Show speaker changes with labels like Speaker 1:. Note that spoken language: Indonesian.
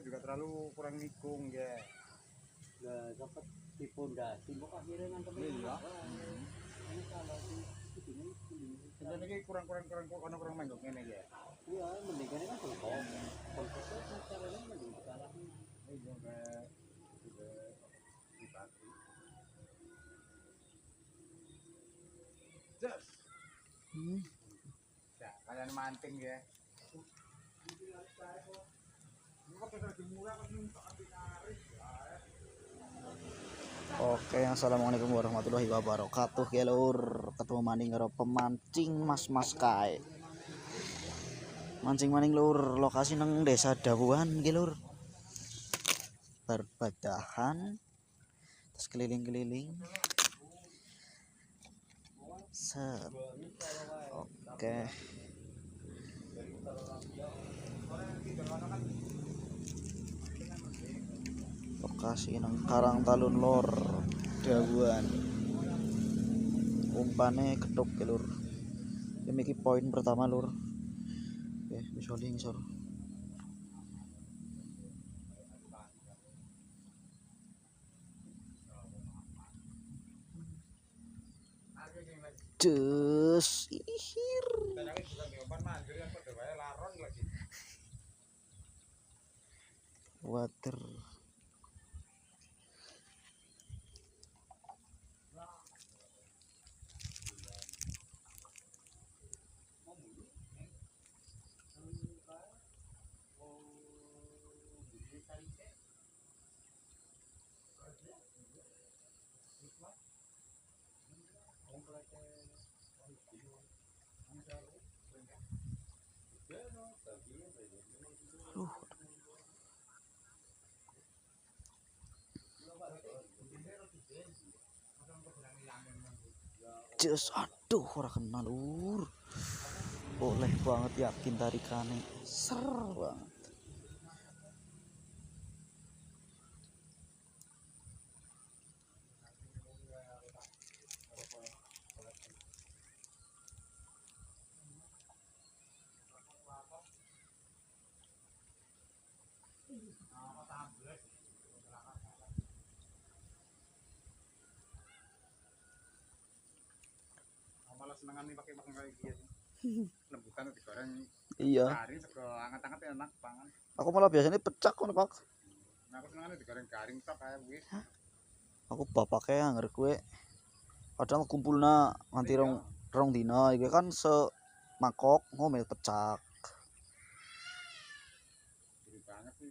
Speaker 1: juga terlalu kurang nikung ya.
Speaker 2: Nggak dapat di pondasi kok akhirnya nangkep
Speaker 1: Iya.
Speaker 2: Ini kalau di ini
Speaker 1: Sebenarnya kurang menggok ngene ya.
Speaker 2: iya mendingan kan bengkok bengkoknya caranya mending dikalahin
Speaker 1: Iya kayak juga dibagi. Jas. Ya, kalian mancing ya.
Speaker 3: Oke, assalamualaikum warahmatullahi wabarakatuh ya lur. Ketemu maning karo pemancing mas kai. Mancing maning lur, lokasi nang desa Dawuhan iki lur. Berbadahan terus keliling-keliling. Set. Oke. Lokasi nang Karang Talun lor Dawuhan. Umpane ketuk ya lur. Ini poin pertama lur. Oke, bisa lingsor. Cus ihir. Water. Cus, aduh ora kena lur. Boleh banget yakin tarikane. Ser banget.
Speaker 1: Malah senengan nih pakai kayak gitu. Lembutan digoreng.
Speaker 3: Iya.
Speaker 1: Garing sego anget-anget enak banget.
Speaker 3: Aku malah biasanya pecak ngono, Pak.
Speaker 1: Nah, aku senengane digoreng garing tok kayak wis.
Speaker 3: Aku bapake anger kowe. Padahal kumpulna nganti rong dina iki kan semangkok ngomel pecak.